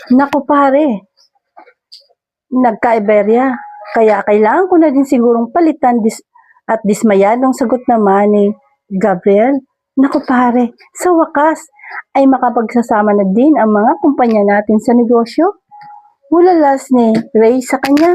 Naku pare, nagka-iberya. Kaya kailangan ko na din sigurong palitan at dismayadong sagot naman ni Gabriel. Naku pare, sa wakas ay makapagsasama na din ang mga kumpanya natin sa negosyo. Hulalas ni Ray sa kanya.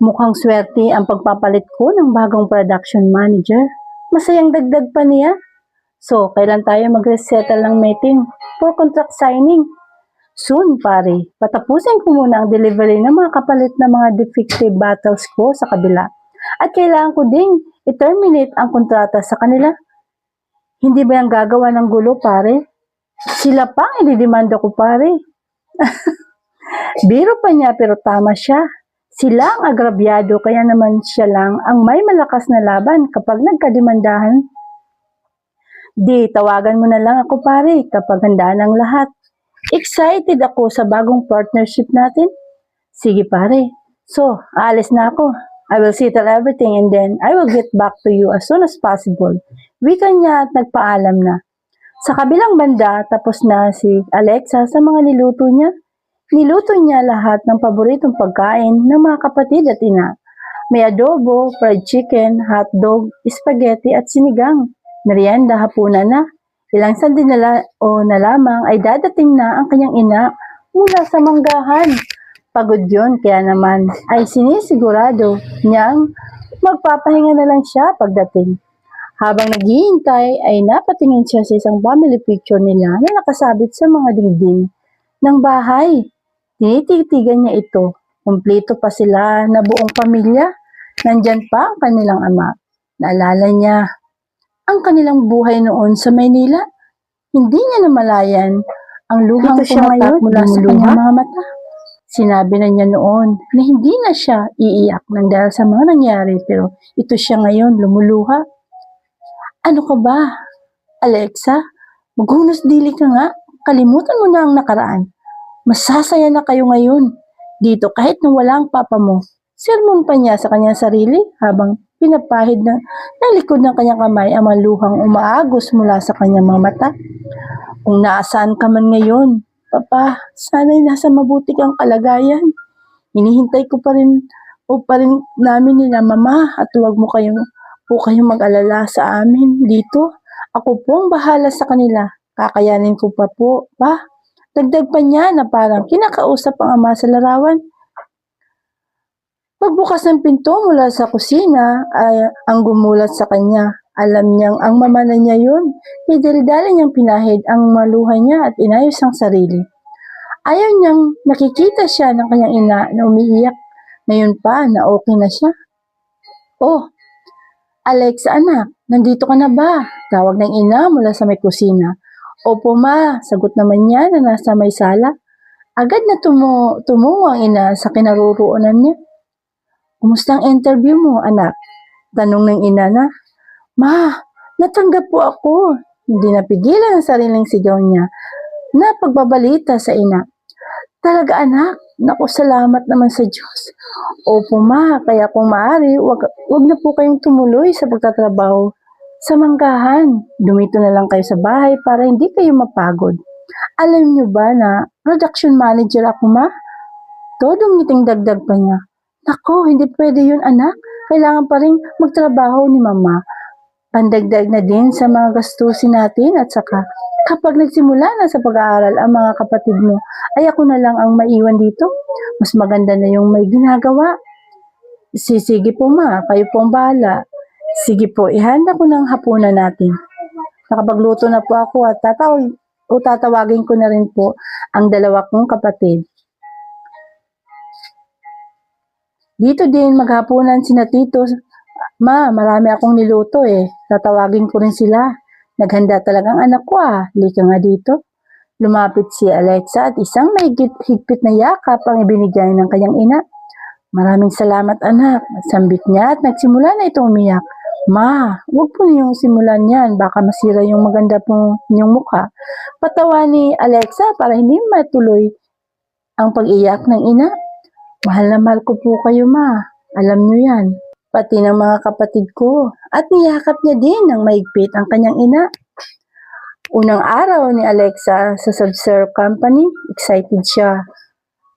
Mukhang swerte ang pagpapalit ko ng bagong production manager. Masayang dagdag pa niya. So, kailan tayo mag-resettle ng meeting for contract signing? Soon, pare. Patapusin ko muna ang delivery ng mga kapalit na mga defective bottles ko sa kabila. At kailangan ko ding i-terminate ang kontrata sa kanila. Hindi ba yung gagawa ng gulo, pare? Sila pa ang ididemanda ko, pare. Biro pa niya pero tama siya. Sila ang agrabyado kaya naman siya lang ang may malakas na laban kapag nagkademandahan. Di, tawagan mo na lang ako pare kapag handa ng lahat. Excited ako sa bagong partnership natin. Sige pare. So, aalis na ako. I will settle everything and then I will get back to you as soon as possible. Wika niya at nagpaalam na. Sa kabilang banda, tapos na si Alexa sa mga niluto niya. Niluto niya lahat ng paboritong pagkain ng mga kapatid at ina. May adobo, fried chicken, hotdog, spaghetti at sinigang. Merienda, hapunan na. Ilang sandali na lamang ay dadating na ang kanyang ina mula sa manggahan. Pagod yun, kaya naman ay sinisigurado niyang magpapahinga na lang siya pagdating. Habang naghihintay ay napatingin siya sa isang family picture nila na nakasabit sa mga dingding ng bahay. Tinititigan niya ito. Kumpleto pa sila na buong pamilya. Nandyan pa ang kanilang ama. Naalala niya ang kanilang buhay noon sa Maynila. Hindi niya namalayan ang luhang pumatak mula sa kanyang mga mata. Sinabi na niya noon na hindi na siya iiyak nang dahil sa mga nangyari pero ito siya ngayon lumuluha. Ano ka ba, Alexa? Maghunos dili ka nga. Kalimutan mo na ang nakaraan. Masasaya na kayo ngayon dito kahit na wala ang papa mo. Sermon pa niya sa kanyang sarili habang pinapahid ng likod ng kanyang kamay ang maluhang umaagos mula sa kanyang mga mata. Kung nasaan ka man ngayon, Papa, sana'y nasa mabuti kang kalagayan. Hinihintay ko pa rin namin nila Mama at huwag mo kayong mag-alala sa amin dito. Ako po ang bahala sa kanila. Kakayanin ko pa po, Pa. Dagdag pa niya na parang kinakausap ang ama sa larawan. Pagbukas ng pinto mula sa kusina ay ang gumulat sa kanya. Alam niyang ang mama na niya yun. Idalidali niyang pinahid ang maluha niya at inayos ang sarili. Ayaw niyang nakikita siya ng kanyang ina na umiiyak. Ngayon pa na okay na siya. Oh, Alexa anak, nandito ka na ba? Tawag ng ina mula sa may kusina. Opo ma, sagot naman niya na nasa may sala. Agad na tumungo ang ina sa kinaroroonan niya. Kumusta ang interview mo, anak? Tanong ng ina na. Ma, natanggap po ako. Hindi napigilan ang sariling sigaw niya na pagbabalita sa ina. Talaga anak, naku salamat naman sa Diyos. Opo ma, kaya kung maaari, wag na po kayong tumuloy sa pagtatrabaho sa manggahan. Dumito na lang kayo sa bahay para hindi kayo mapagod. Alam niyo ba na production manager ako ma? Todong ngiting dagdag pa niya. Nako, hindi pwede yun anak. Kailangan pa rin magtrabaho ni mama. Pandagdag na din sa mga gastusin natin at saka kapag nagsimula na sa pag-aaral ang mga kapatid mo, ay ako na lang ang maiwan dito. Mas maganda na yung may ginagawa. Sige po ma, kayo po ang bahala. Sige po, ihanda ko ng hapunan natin. Nakapagluto na po ako at tatawagin ko na rin po ang dalawa kong kapatid. Dito din maghapunan sina Tito. Ma, marami akong niluto eh. Tatawagin ko rin sila. Naghanda talagang anak ko Lika nga dito. Lumapit si Alexa at isang may higpit na yakap ang ibinigay ng kanyang ina. Maraming salamat anak. Sambit niya at nagsimula na itong umiyak. Ma, huwag po niyong simulan yan. Baka masira yung maganda pong inyong mukha. Patawa ni Alexa para hindi matuloy ang pag-iyak ng ina. Mahal na mahal ko po kayo ma. Alam niyo yan. Pati ng mga kapatid ko. At niyakap niya din ng maigpit ang kanyang ina. Unang araw ni Alexa sa Subserve Company, excited siya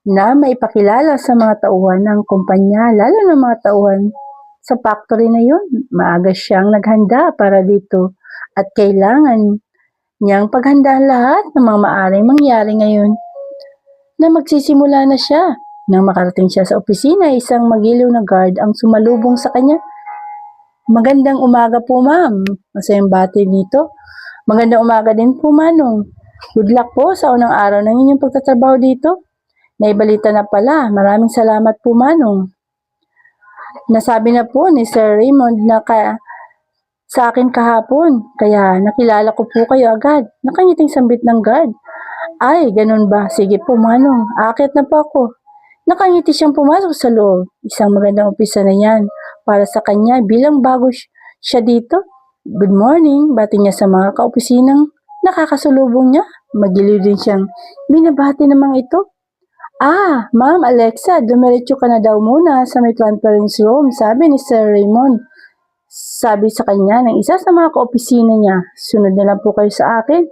na maipakilala sa mga tauhan ng kumpanya, lalo na mga tauhan sa factory na yun. Maaga siyang naghanda para dito at kailangan niyang paghandaan lahat ng mga maaaring mangyari ngayon na magsisimula na siya. Nang makarating siya sa opisina, isang magiliw na guard ang sumalubong sa kanya. Magandang umaga po, ma'am. Masayang bati dito. Magandang umaga din po, Manong. Good luck po sa unang araw ng inyong pagtatrabaho dito. Naibalita na pala. Maraming salamat po, Manong. Nasabi na po ni Sir Raymond na sa akin kahapon, kaya nakilala ko po kayo agad. Nakangiting sambit ng guard. Ay, ganun ba? Sige po, Manong. Aakyat na po ako. Nakangiti siyang pumasok sa loob. Isang magandang umpisa na yan para sa kanya bilang bago siya dito. Good morning, bati niya sa mga kaopisinang nakakasulubong niya. Magiliw din siyang binabati ng mga ito. Ah, Ma'am Alexa, dumiretso ka na daw muna sa may conference room, sabi ni Sir Raymond. Sabi sa kanya ng isa sa mga kaopisina niya, sunod na lang po kayo sa akin.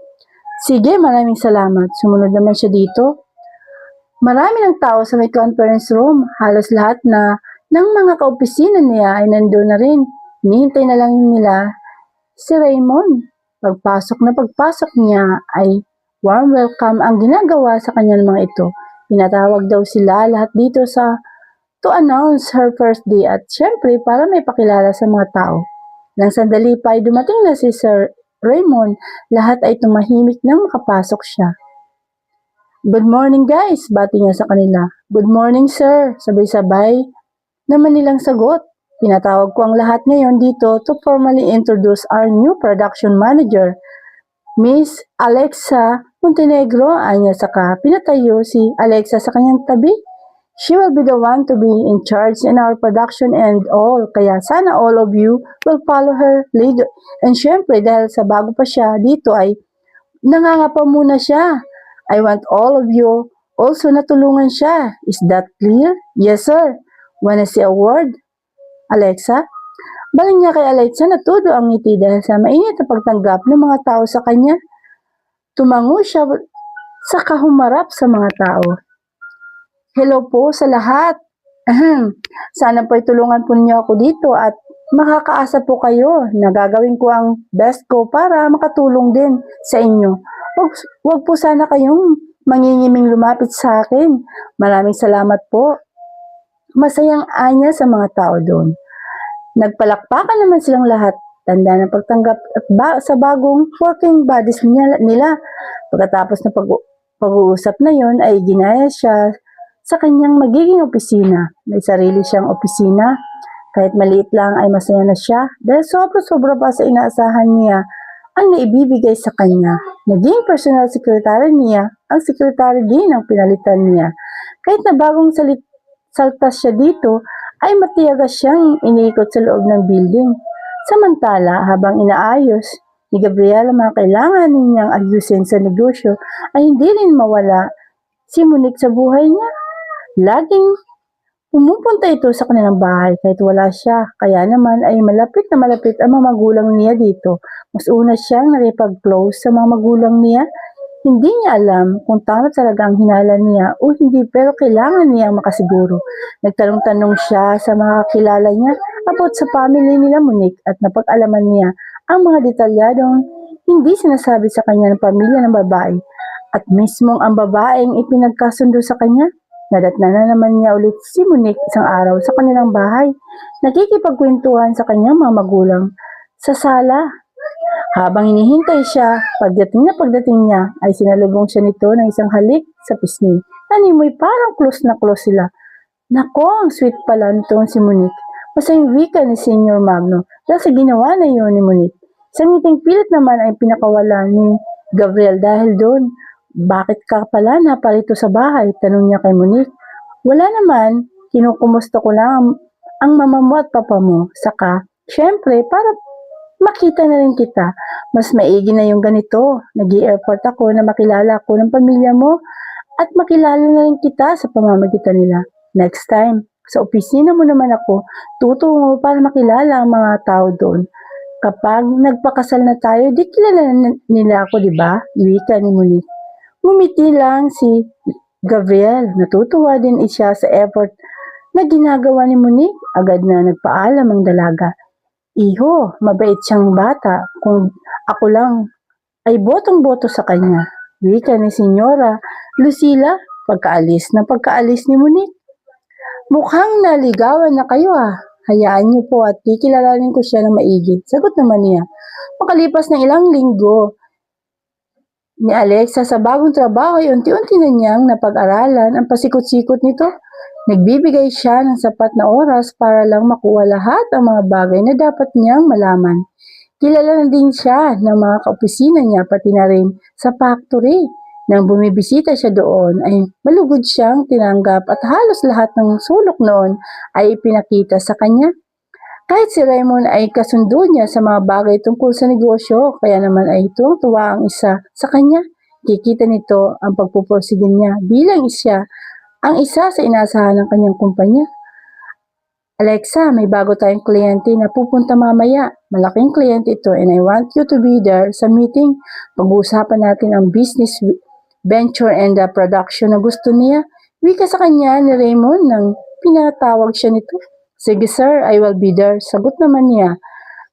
Sige, maraming salamat. Sumunod naman siya dito. Marami ng tao sa may conference room. Halos lahat ng mga kaopisina niya ay nandoon na rin. Hinihintay na lang nila si Raymond. Pagpasok niya ay warm welcome ang ginagawa sa kanya ng mga ito. Pinatawag daw sila lahat dito to announce her first day at syempre para may pakilala sa mga tao. Nang sandali pa ay dumating na si Sir Raymond, lahat ay tumahimik nang makapasok siya. Good morning guys, bati niya sa kanila. Good morning sir, sabay-sabay naman nilang sagot. Pinatawag ko ang lahat ngayon dito to formally introduce our new production manager, Miss Alexa Montenegro. Anya saka pinatayo si Alexa sa kanyang tabi. She will be the one to be in charge in our production and all. Kaya sana all of you will follow her lead. And syempre dahil sa bago pa siya dito ay nangangapa muna siya. I want all of you also na tulungan siya. Is that clear? Yes, sir. Wanna see a word? Alexa? Baling niya kay Alexa na todo ang ngiti dahil sa mainit na pagtanggap ng mga tao sa kanya. Tumango siya sa kahumarap sa mga tao. Hello po sa lahat. Sana po tulungan po niyo ako dito at makakaasa po kayo na gagawin ko ang best ko para makatulong din sa inyo. Huwag po sana kayong mangingiming lumapit sa akin. Maraming salamat po. Masayang anya sa mga tao doon. Nagpalakpakan naman silang lahat. Tanda ng pagtanggap at sa bagong working bodies nila. Pagkatapos ng pag-uusap na yon ay ginaya siya sa kanyang magiging opisina. May sarili siyang opisina. Kahit maliit lang ay masaya na siya dahil sobra-sobra pa sa inaasahan niya ang naibibigay sa kanya. Naging personal secretary niya, ang secretary din ang pinalitan niya. Kahit na bagong saltas siya dito, ay matiyagas siyang iniikot sa loob ng building. Samantala, habang inaayos ni Gabriela mga kailangan niyang ayusin sa negosyo, ay hindi rin mawala si Monique sa buhay niya. Laging pumupunta ito sa kanilang bahay kahit wala siya. Kaya naman ay malapit na malapit ang mga magulang niya dito. Mas una siyang nakipag-close sa mga magulang niya. Hindi niya alam kung tama talaga ang hinala niya o hindi pero kailangan niyang makasiguro. Nagtanong-tanong siya sa mga kilala niya about sa family nila Monique at napag-alaman niya ang mga detalyadong hindi sinasabi sa kanya ng pamilya ng babae. At mismong ang babaeng ipinagkasundo sa kanya. Nadatna na naman niya ulit si Monique isang araw sa kanilang bahay. Nakikipagkwentuhan sa kanyang mga magulang sa sala. Habang hinihintay siya, pagdating niya ay sinalubong siya nito ng isang halik sa pisngi. Nanimoy parang close na close sila. Nako, ang sweet pala nitong si Monique. Masayang wika ni Senior Magno dahil sa ginawa na yun ni Monique. Sa ngiting pilit naman ay pinakawala ni Gabriel dahil doon. Bakit ka pala naparito sa bahay? Tanong niya kay Monique. Wala naman, kinukumusta ko lang ang mama mo at papa mo. Saka, syempre, para makita na rin kita. Mas maigi na yung ganito. Nag-i-effort ako na makilala ako ng pamilya mo at makilala na rin kita sa pamamagitan nila. Next time, sa opisina mo naman ako, tutungo para makilala ang mga tao doon. Kapag nagpakasal na tayo, di kilala nila ako, di ba? Wika ni Monique. Ngumiti lang si Gabriel. Natutuwa din siya sa effort na ginagawa ni Monique. Agad na nagpaalam ang dalaga. Iho, mabait siyang bata. Kung ako lang ay botong-boto sa kanya. Wika ni Senyora Lucila pagkaalis ni Monique. Mukhang naligawan na kayo Hayaan niyo po at kikilalanin ko siya ng maigi. Sagot naman niya. Makalipas ng ilang linggo ni Alexa sa bagong trabaho ay unti-unti na niyang napag-aralan ang pasikot-sikot nito. Nagbibigay siya ng sapat na oras para lang makuha lahat ang mga bagay na dapat niyang malaman. Kilala na din siya ng mga kaopisina niya pati na rin sa factory. Nang bumibisita siya doon ay malugod siyang tinanggap at halos lahat ng sulok noon ay ipinakita sa kanya. Kahit si Raymond ay kasundo niya sa mga bagay tungkol sa negosyo, kaya naman ay tuwang-tuwa ang isa sa kanya. Kikita nito ang pagpupursige niya bilang ang isa sa inaasahan ng kanyang kumpanya. Alexa, may bago tayong kliyente na pupunta mamaya. Malaking kliyente ito and I want you to be there sa meeting. Pag-uusapan natin ang business venture and the production na gusto niya. Wika sa kanya ni Raymond nang pinatawag siya nito. Sige sir, I will be there. Sagot naman niya.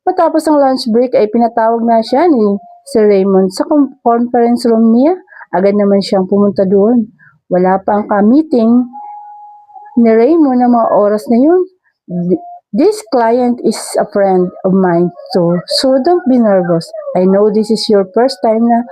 Matapos ang lunch break ay pinatawag na siya ni Sir Raymond sa conference room niya. Agad naman siyang pumunta doon. Wala pa ang ka-meeting ni Raymond na mga oras na yun. This client is a friend of mine too, so don't be nervous. I know this is your first time na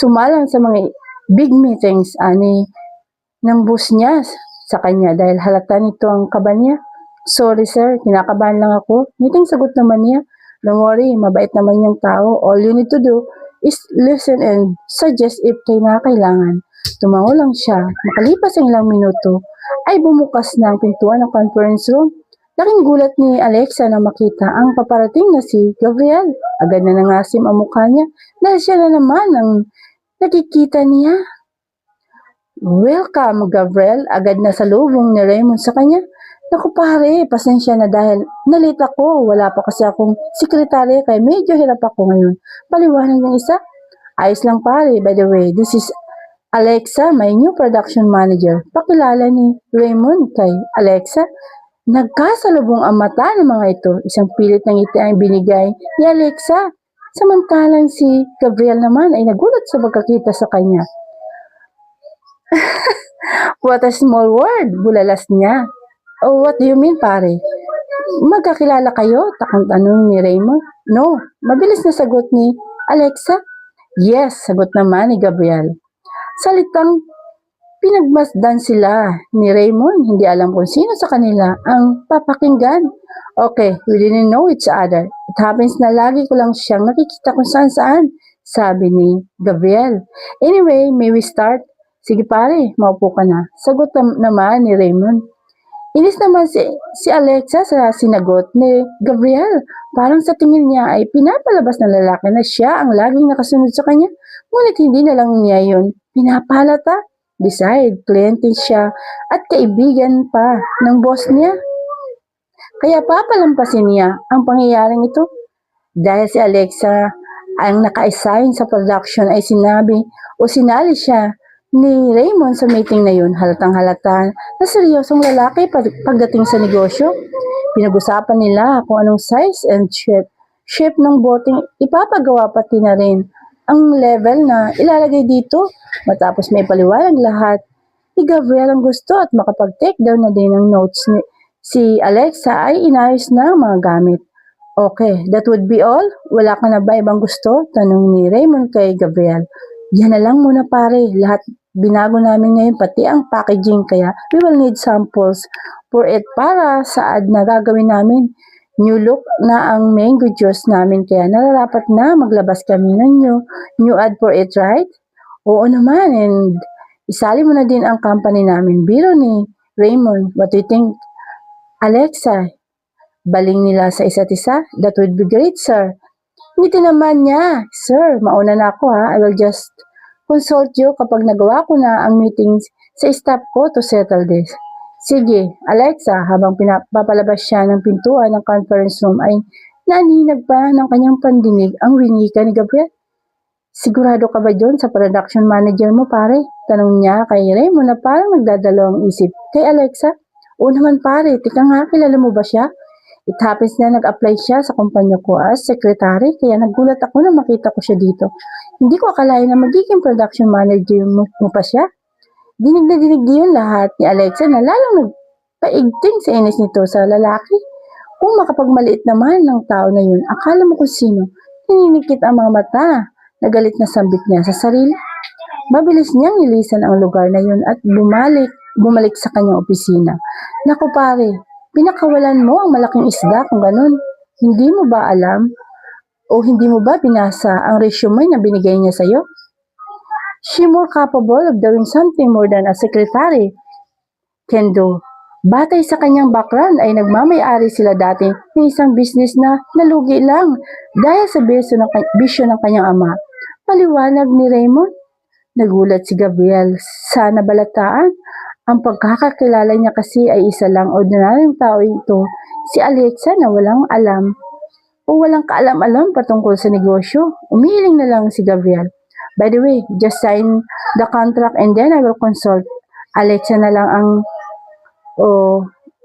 sumalang sa mga big meetings ng boss niya sa kanya dahil halata nito ang kaba niya. Sorry sir, kinakabahan lang ako. Ngiting sagot naman niya. Don't worry, mabait naman yung tao. All you need to do is listen and suggest if kailangan. Tumango lang siya. Makalipas ang ilang minuto ay bumukas na ang pintuan ng conference room. Laking gulat ni Alexa na makita ang paparating na si Gabriel. Agad na nangasim ang mukha niya dahil siya na naman ang nakikita niya. Welcome, Gabriel. Agad na salubong ni Raymond sa kanya. Naku pare, pasensya na dahil nalate ako. Wala pa kasi akong sekretary kaya medyo hirap ako ngayon. Paliwanag ng isa. Ayos lang pare. By the way, this is Alexa, my new production manager. Pakilala ni Raymond kay Alexa. Nagkasalubong ang mata ng mga ito. Isang pilit ng ngiti ang binigay ni Alexa. Samantalang si Gabriel naman ay nagulat sa pagkakita sa kanya. What a small world, bulalas niya. Oh, what do you mean pare? Magkakilala kayo? Takang tanong ni Raymond. No, mabilis na sagot ni Alexa. Yes, sagot naman ni Gabriel. Salitang pinagmasdan sila ni Raymond. Hindi alam kung sino sa kanila ang papakinggan. Okay, we didn't know each other. It happens na lagi ko lang siyang nakikita kung saan-saan, sabi ni Gabriel. Anyway, may we start? Sige pare, maupo ka na. Sagot naman ni Raymond. Inis naman si Alexa sa sinagot ni Gabriel. Parang sa tingin niya ay pinapalabas ng lalaki na siya ang laging nakasunod sa kanya. Ngunit hindi na lang niya yun pinapalata. Besides, kliyente siya at kaibigan pa ng boss niya. Kaya papalampasin niya ang pangyayaring ito. Dahil si Alexa ang naka-assign sa production ay sinali siya ni Raymond sa meeting na yun. Halatang-halata na seryosong lalaki pagdating sa negosyo. Pinag-usapan nila kung anong size and shape ng boting ipapagawa pati na rin ang level na ilalagay dito. Matapos may paliwanag lahat, ni Gabriel ang gusto at makapag-take down na din ng notes si Alexa ay inayos na ang mga gamit. Okay, that would be all? Wala ka na ba ibang gusto? Tanong ni Raymond kay Gabriel. Yan na lang muna pare, lahat binago namin ngayon pati ang packaging kaya we will need samples for it para sa ad na gagawin namin. New look na ang mango juice namin kaya nararapat na maglabas kami ng new ad for it, right? Oo naman, and isali mo na din ang company namin. Biro ni Raymond, what do you think? Alexa, baling nila sa isa't isa? That would be great, sir. Ngiti naman niya, sir, mauna na ako I will just consult you kapag nagawa ko na ang meetings sa staff ko to settle this. Sige, Alexa, habang papalabas siya ng pintuan ng conference room ay Naaninag pa ng kanyang pandinig ang winika ni Gabriel. Sigurado ka ba dyan sa production manager mo, pare? Tanong niya kay Raymond na parang nagdadalawang isip. Kay Alexa? Oo naman, pare. Tika nga, kilala mo ba siya? It happens na nag-apply siya sa kumpanya ko as secretary, kaya nagulat ako na makita ko siya dito. Hindi ko akalain na magiging production manager mo pa siya. Dinig na dinig yun lahat ni Alexa na lalong nagpaigting sa inis nito sa lalaki. Kung makapagmaliit naman ng tao na yun, akala mo kung sino, hininikit ang mga mata. Nagalit na sambit niya sa sarili. Mabilis niyang nilisan ang lugar na yun at bumalik sa kanyang opisina. Naku pare, pinakawalan mo ang malaking isda kung ganun. Hindi mo ba alam o hindi mo ba binasa ang resume na binigay niya sa'yo? She more capable of doing something more than a secretary can do. Batay sa kanyang background ay nagmamay-ari sila dati ng isang business na nalugi lang dahil sa bisyo ng kanyang ama. Paliwanag ni Raymond. Nagulat si Gabriel sa nabalataan. Ang pagkakakilala niya kasi ay isa lang ordinaryong tao ito, si Alexa na walang alam o walang kaalam-alam patungkol sa negosyo. Umiiling na lang si Gabriel. By the way, just sign the contract and then I will consult. Alexa na lang ang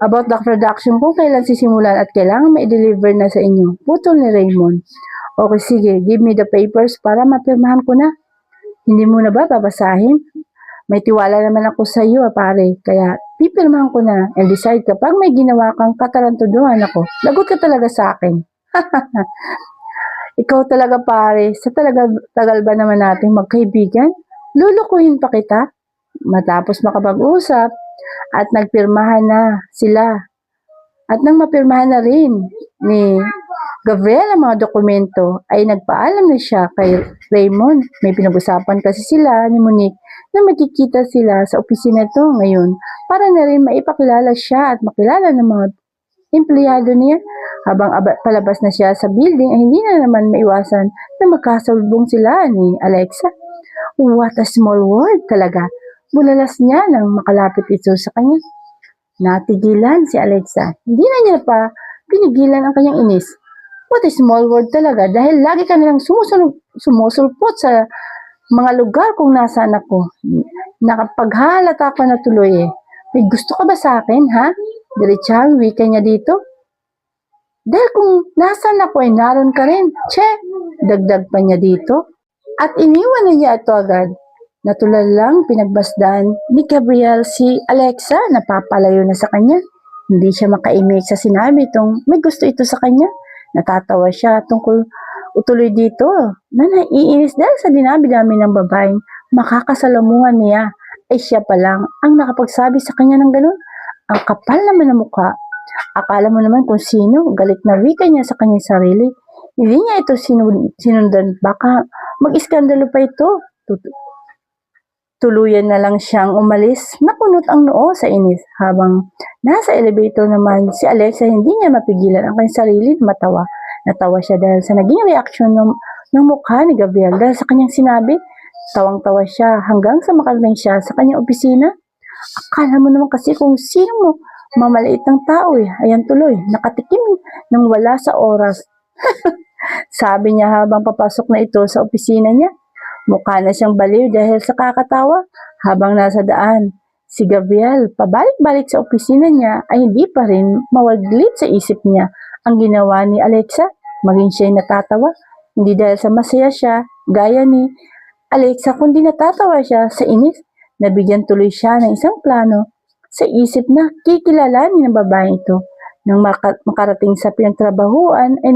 about the production kung kailan sisimulan at kailangan ma-deliver na sa inyo. Putol ni Raymond. Okay, sige, give me the papers para mapirmahan ko na. Hindi mo na ba babasahin? May tiwala naman ako sa iyo, pare. Kaya pipirmahan ko na and decide kapag may ginawa kang katarantuduhan ako. Lagot ka talaga sa akin. Ikaw talaga, pare. Sa tagal ba naman natin magkaibigan? Lulukuhin pa kita? Matapos makapag-usap at nagpirmahan na sila. At nang mapirmahan na rin ni Gabriel ang mga dokumento, ay nagpaalam na siya kay Raymond. May pinag-usapan kasi sila ni Monique na magkikita sila sa opisina ito ngayon para na rin maipakilala siya at makilala ng mga empleyado niya. Habang palabas na siya sa building ay hindi na naman maiwasan na magkasalubong sila ni Alexa. What a small world talaga. Bulalas niya nang makalapit ito sa kanya. Natigilan si Alexa. Hindi na niya pa pinigilan ang kanyang inis. What a small world talaga dahil lagi ka nilang sumusulpot sa mga lugar kung nasaan ako. Nakapaghalata ka na tuloy eh. May gusto ka ba sa akin, ha? Diretsahang wika niya dito. Dahil kung nasaan ako ay naroon ka rin. Che! Dagdag pa niya dito. At iniwan na niya ito agad. Natulad lang pinagbasdan ni Gabriel si Alexa na papalayo na sa kanya. Hindi siya makaimik sa sinabi itong may gusto ito sa kanya. Natatawa siya tungkol utuloy dito na naiinis dahil sa dinabi-dami ng babaeng makakasalamuhan niya ay siya pa lang ang nakapagsabi sa kanya ng ganun. Ang kapal naman ng mukha. Akala mo naman kung sino, galit na wika niya sa kanyang sarili. Hindi niya ito sinundan. Baka mag-iskandalo pa ito. Tuluyan na lang siyang umalis, nakunot ang noo sa inis. Habang nasa elevator naman si Alexa, hindi niya mapigilan ang kanyang sarili na matawa. Natawa siya dahil sa naging reaksyon ng mukha ni Gabriel dahil sa kanyang sinabi. Tawang-tawa siya hanggang sa makarating siya sa kanyang opisina. Akala mo naman kasi kung sino mo mamaliit ng tao eh. Ayan tuloy, nakatikim ng wala sa oras. Sabi niya habang papasok na ito sa opisina niya. Mukha na siyang baliw dahil sa kakatawa. Habang nasa daan, si Gabriel pabalik-balik sa opisina niya ay hindi pa rin mawaglit sa isip niya ang ginawa ni Alexa. Maging siya'y natatawa. Hindi dahil sa masaya siya, gaya ni Alexa, kundi natatawa siya sa inis. Nabigyan tuloy siya ng isang plano sa isip na kikilalanin ng babae ito. Nang makarating sa pinagtrabahuan ay